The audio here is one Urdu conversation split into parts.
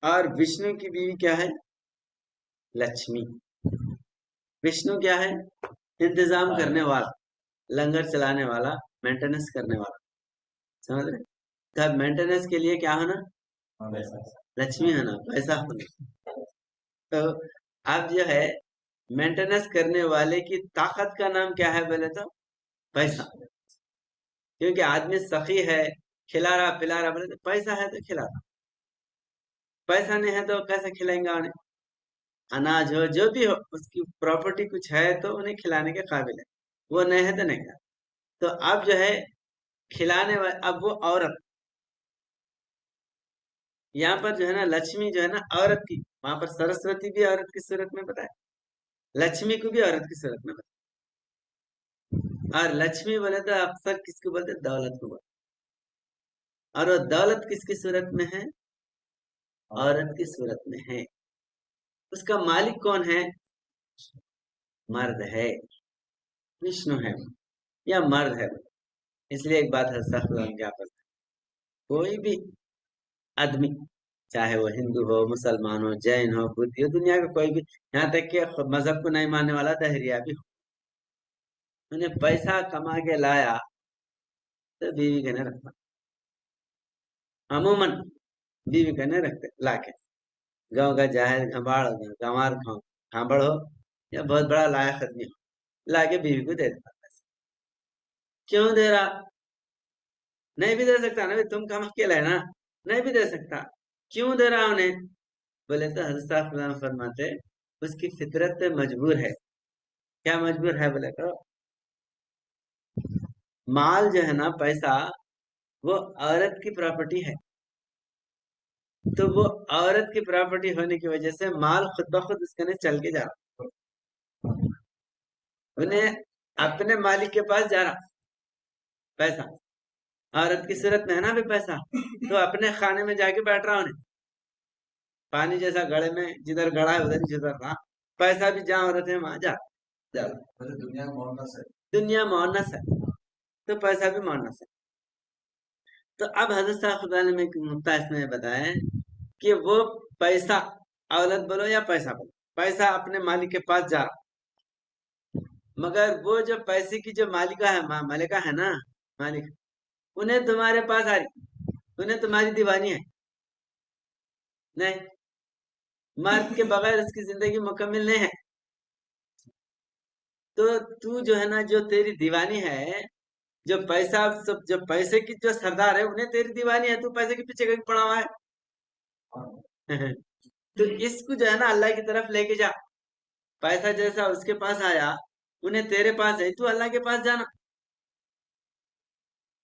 اور وشنو کی بیوی کیا ہے؟ لکشمی۔ وشنو کیا ہے؟ انتظام کرنے والا، لنگر چلانے والا، مینٹیننس کرنے والا، سمجھ رہے؟ تب مینٹیننس کے لیے کیا ہونا؟ لکشمی ہونا، پیسہ ہونا۔ تو اب جو ہے مینٹیننس کرنے والے کی طاقت کا نام کیا ہے بولے تو؟ پیسہ۔ کیونکہ آدمی سخی ہے، کھلا رہا پلا رہا، بولے تو پیسہ ہے تو کھلا رہا، پیسہ نہیں ہے تو کیسے کھلائیں گا انہیں؟ اناج ہو جو بھی ہو، اس کی پراپرٹی کچھ ہے تو انہیں کھلانے کے قابل ہے، وہ نہیں ہے تو نہیں کھلا۔ تو اب جو ہے کھلانے والے، اب وہ عورت، یہاں پر جو ہے نا لکشمی جو ہے نا عورت کی، وہاں پر سرسوتی بھی عورت کی صورت میں بتائے، لکشمی کو بھی عورت کی صورت میں بتائے۔ اور لکشمی بولے تو اکثر کس کو بولتے؟ دولت کو بولتے۔ اور وہ دولت کس کی صورت میں ہے؟ عورت کی صورت میں ہے۔ اس کا مالک کون ہے؟ مرد ہے، وشنو ہے یا مرد ہے۔ اس لیے ایک بات ہے، کیا پڑھتا ہے، کوئی بھی آدمی چاہے وہ ہندو ہو، مسلمان ہو، جین ہو، بدھ ہو، دنیا کا کوئی بھی، یہاں تک کہ مذہب کو نہیں ماننے والا دہریہ بھی ہو، انہیں پیسہ کما کے لایا تو بیوی کے نہیں رکھتا، عموماً بیوی کے نہیں رکھتے، لا کے گاؤں کا جاہل گھماڑ ہو، گنوار کھانبڑ ہو یا بہت بڑا لائق آدمی ہو، لا کے بیوی کو دے دیتا۔ کیوں دے رہا؟ نہیں بھی دے سکتا نا، تم کم اکیلا ہے نا، نہیں بھی دے سکتا، کیوں دے رہا انہیں؟ بولے تو حضرت صاحب فرماتے اس کی فطرت پہ مجبور ہے۔ کیا مجبور ہے بولے تو؟ مال جو ہے نا، پیسہ، وہ عورت کی پراپرٹی ہے، تو وہ عورت کی پراپرٹی ہونے کی وجہ سے مال خود بخود اس کے نے چل کے جا رہا، انہیں اپنے مالک کے پاس جا رہا پیسہ، عورت کی صورت میں ہے نا بھی پیسہ، تو اپنے خانے میں جا کے بیٹھ رہا انہیں، پانی جیسا گڑے میں جدھر گڑا ہے ادھر ہی جدھر رہا، پیسہ بھی جہاں عورت ہے وہاں جا رہا۔ دنیا مونس ہے تو پیسہ بھی مونس ہے۔ تو اب حضرت صاحب خدا نے ایک نقطہ اس میں بتایا کہ وہ پیسہ، اولت بولو یا پیسہ بولو، پیسہ اپنے مالک کے پاس جا رہا، مگر وہ جو پیسے کی جو مالکہ ہے، مالکہ ہے نا، مالک، انہیں تمہارے پاس آ رہی، انہیں تمہاری دیوانی ہے نہیں، مرد کے بغیر اس کی زندگی مکمل نہیں ہے۔ تو جو ہے نا، جو تیری دیوانی ہے، جو پیسہ، جو پیسے کی جو سردار ہے، انہیں تیری دیوانی ہے، تو پیسے کے پیچھے کہیں پڑا ہوا ہے۔ تو اس کو جو ہے نا اللہ کی طرف لے کے جا، پیسہ جیسا اس کے پاس آیا، انہیں تیرے پاس ہے، تو اللہ کے پاس جانا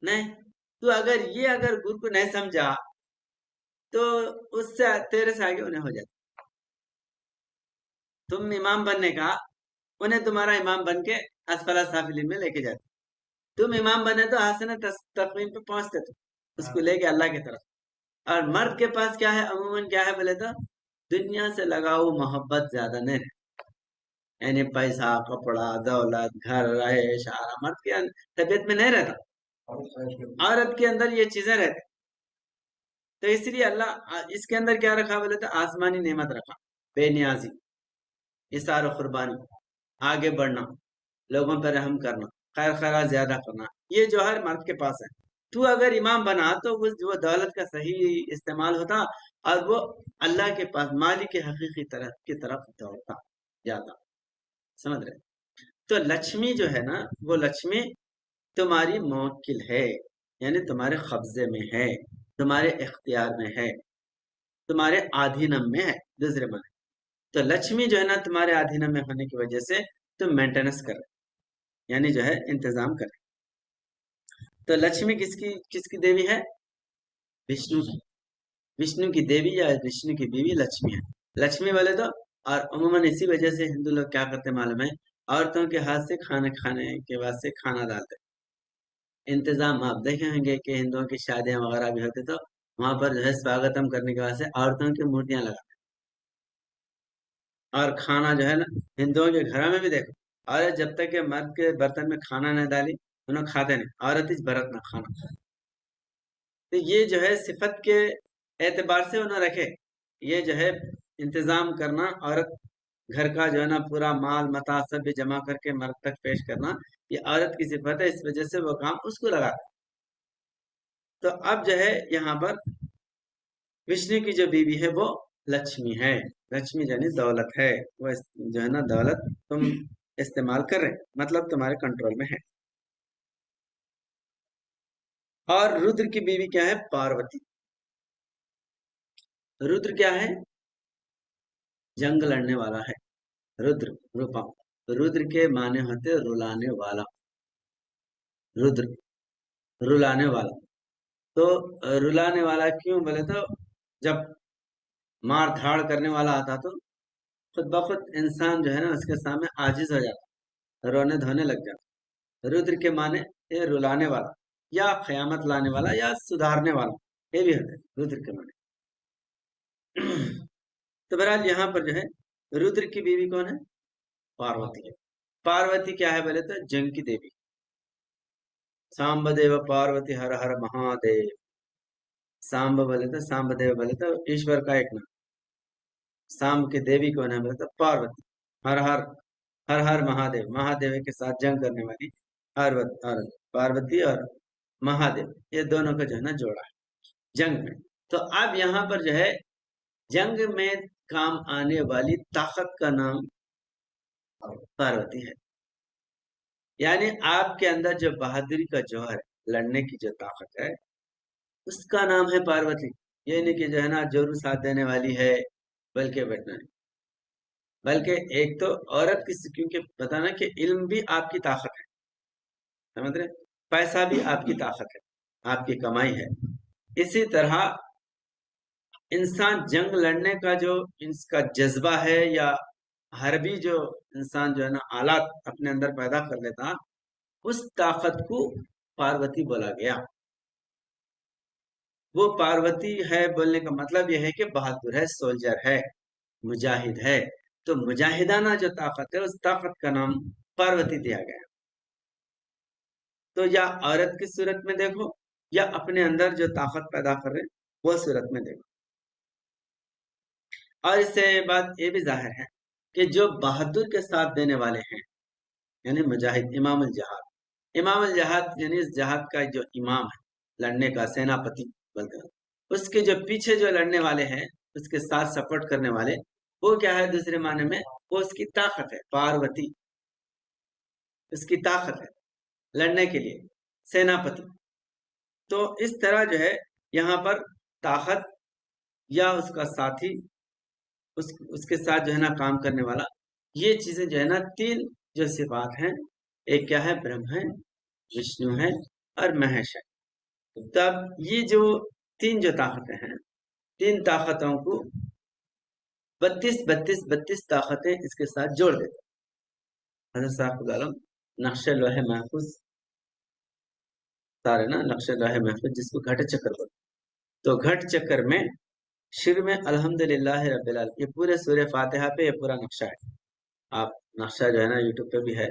نہیں۔ تو اگر گر کو نہیں سمجھا تو اس سے تیرے سے آگے انہیں ہو جاتا، تم امام بننے کا، انہیں تمہارا امام بن کے اسفل سافلین میں لے کے جاتے، تم امام بنے تو حسن تقویم پہ پہنچتے، تو اس کو لے کے اللہ کی طرف۔ اور مرد کے پاس کیا ہے عموماً؟ کیا ہے بولے تو دنیا سے لگاؤ محبت زیادہ نہیں رہتی، یعنی پیسہ، کپڑا، دولت، گھر، رہائش، مرد کی طبیعت میں نہیں رہتا، عورت کے اندر یہ چیزیں رہتی۔ تو اس لیے اللہ اس کے اندر کیا رکھا بولے تو آسمانی نعمت رکھا، بے نیازی، اثار و قربانی، آگے بڑھنا، لوگوں پر رحم کرنا، خیر خیرات زیادہ کرنا، یہ جو ہر مرد کے پاس ہے۔ تو اگر امام بنا تو وہ دولت کا صحیح استعمال ہوتا، اور وہ اللہ کے پاس مالک حقیقی کی طرف دوڑتا جاتا، سمجھ رہے؟ تو لکشمی جو ہے نا، وہ لکشمی تمہاری موکل ہے، یعنی تمہارے قبضے میں ہے، تمہارے اختیار میں ہے، تمہارے آدھینم میں ہے، دوسرے معنی۔ تو لکشمی جو ہے نا تمہارے آدھینم میں ہونے کی وجہ سے تم مینٹیننس کر رہے، یعنی جو ہے انتظام کر رہے۔ تو لکشمی کس کی دیوی ہے؟ وشنو کی، وشنو کی دیوی یا وشنو کی بیوی لکشمی ہے، لکشمی والے تو۔ اور عموماً اسی وجہ سے ہندو لوگ کیا کرتے معلوم ہے، عورتوں کے ہاتھ سے کھانے کے واسطے کھانا ڈالتے، انتظام۔ آپ دیکھیں گے کہ ہندوؤں کی شادیاں وغیرہ بھی ہوتی تو وہاں پر جو ہے سواگتم کرنے کے واسطے عورتوں کی مورتیاں لگاتے، اور کھانا جو ہے نا ہندوؤں کے گھروں میں بھی دیکھو، عورت جب تک کہ مرد کے برتن میں کھانا نہیں ڈالی انہوں کھاتے نہیں، عورت اس برت نہ کھانا۔ تو یہ جو ہے صفت کے اعتبار سے انہوں رکھے یہ جو ہے انتظام کرنا، عورت گھر کا جو ہے نا پورا مال متا سب بھی جمع کر کے مرد تک پیش کرنا، یہ عورت کی صفت ہے، اس وجہ سے وہ کام اس کو لگا۔ تو اب جو ہے یہاں پر وشنو کی جو بیوی ہے وہ لکشمی ہے، لکشمی یعنی دولت ہے، وہ جو ہے نا دولت تم استعمال کر رہے، مطلب تمہارے کنٹرول میں ہے۔ اور رودر کی بیوی کیا ہے؟ پاروتی۔ رودر کیا ہے؟ جنگ لڑنے والا ہے، رودر روپا، رودر کے معنی ہوتے رلانے والا، رودر رلانے والا۔ تو رلانے والا کیوں بولے تو جب مار دھاڑ کرنے والا آتا تو خود بخود انسان جو ہے نا اس کے سامنے عاجز ہو جاتا، رونے دھونے لگ جاتا۔ رودر کے معنی یہ رلانے والا یا قیامت لانے والا یا سدھارنے والا، یہ بھی ہوتا ہے رودر کے معنی۔ تو بہرحال یہاں پر جو ہے رودر کی بیوی کون ہے؟ پاروتی ہے۔ پاروتی کیا ہے بولے تو جنگ کی دیوی، سامب دیو پاروتی ہر ہر مہادیو۔ سامب بولے تو سامب دیو بولے تو ایشور کا ایک نام، سامب کی دیوی کون ہے بولے تو پاروتی، ہر ہر ہر ہر مہادیو، مہادیو کے ساتھ جنگ کرنے والی پاروتی اور مہادیو، یہ دونوں کا جو ہے نا جوڑا ہے جنگ میں۔ تو اب یہاں پر جو ہے جنگ میں کام آنے والی طاقت کا نام پاروتی ہے، یعنی آپ کے اندر جو بہادری کا جوہر ہے، لڑنے کی جو طاقت ہے، اس کا نام ہے پاروتی۔ یہ نہیں کہ جو ہے نا جورو ساتھ دینے والی ہے، بلکہ بیٹھنا نہیں، بلکہ ایک تو عورت کیونکہ بتانا کہ علم بھی آپ کی طاقت ہے، سمجھ رہے، پیسہ بھی آپ کی طاقت ہے، آپ کی کمائی ہے۔ اسی طرح انسان جنگ لڑنے کا جو اس کا جذبہ ہے یا حربی جو انسان جو ہے نا آلات اپنے اندر پیدا کر لیتا، اس طاقت کو پاروتی بولا گیا۔ وہ پاروتی ہے بولنے کا مطلب یہ ہے کہ بہادر ہے، سولجر ہے، مجاہد ہے، تو مجاہدانہ جو طاقت ہے اس طاقت کا نام پاروتی دیا گیا۔ تو یا عورت کی صورت میں دیکھو یا اپنے اندر جو طاقت پیدا کر رہے وہ صورت میں دیکھو۔ اور اس سے بات یہ بھی ظاہر ہے کہ جو بہادر کے ساتھ دینے والے ہیں یعنی مجاہد، امام الجہاد، امام الجہاد یعنی اس جہاد کا جو امام ہے، لڑنے کا سیناپتی بولتے ہیں، اس کے جو پیچھے جو لڑنے والے ہیں، اس کے ساتھ سپورٹ کرنے والے، وہ کیا ہے دوسرے معنی میں؟ وہ اس کی طاقت ہے، پاروتی اس کی طاقت ہے لڑنے کے لیے، سیناپتی۔ تو اس طرح جو ہے یہاں پر طاقت یا اس کا ساتھی، اس کے ساتھ جو ہے نا کام کرنے والا، یہ چیزیں جو ہے نا تین جو صفات ہیں، ایک کیا ہے؟ برہم ہے، وشنو ہے اور مہیش ہے۔ تب یہ جو تین جو طاقتیں ہیں، تین طاقتوں کو 32 طاقتیں اس کے ساتھ جوڑ دیتے۔ حضرت صاحب عالم نقش لوح محفوظ سارے نا، نقش لوح محفوظ جس کو گھٹ چکر بولتے، تو گھٹ چکر میں شروع میں الحمدللہ رب العالمین، یہ پورے سورہ فاتحہ پہ یہ پورا نقشہ ہے۔ آپ نقشہ جو ہے نا یوٹیوب پہ بھی ہے،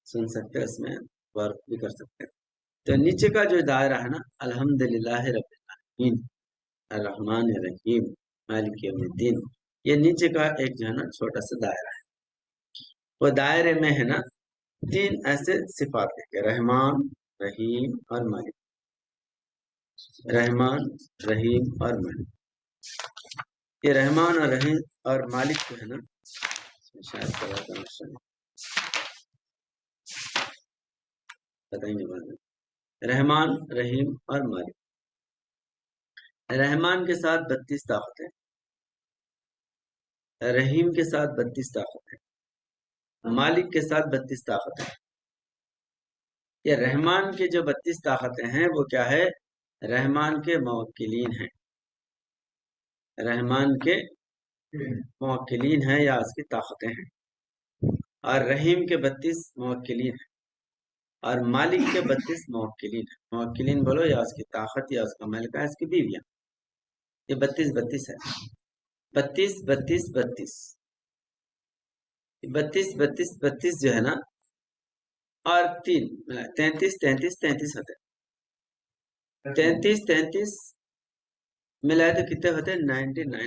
سن سکتے ہیں، اس میں ورک بھی کر سکتے ہیں۔ تو نیچے کا جو دائرہ ہے نا، الحمدللہ رب العالمین الرحمن الرحیم مالک یوم الدین، یہ نیچے کا ایک جو ہے نا چھوٹا سا دائرہ ہے۔ وہ دائرے میں ہے نا تین ایسے صفات ہے کہ رحمان، رحیم اور مالک، رحمان، رحیم اور مالک۔ یہ رحمان اور رحیم اور مالک جو ہے نا، شاید بتائیں گے بعد میں، رحمان، رحیم اور مالک۔ رحمان کے ساتھ 32 طاقتیں، رحیم کے ساتھ 32 طاقتیں، مالک کے ساتھ 32 طاقتیں۔ یہ رحمان کے جو 32 طاقتیں ہیں وہ کیا ہے؟ رحمان کے موکلین ہیں، رحمان کے موکلین ہیں یا اس کی طاقتیں ہیں، اور رحیم کے 32 موکلین ہیں، اور مالک کے 32 موکلین ہیں۔ موکلین بولو یا اس کی طاقت یا اس کا ملکہ، اس کی بیویاں، یہ 32 ہے، 32 جو ہے نا، اور 3 33 ہوتے ہیں، 33 ملائے تو کتنے ہوتے ہیں؟ 99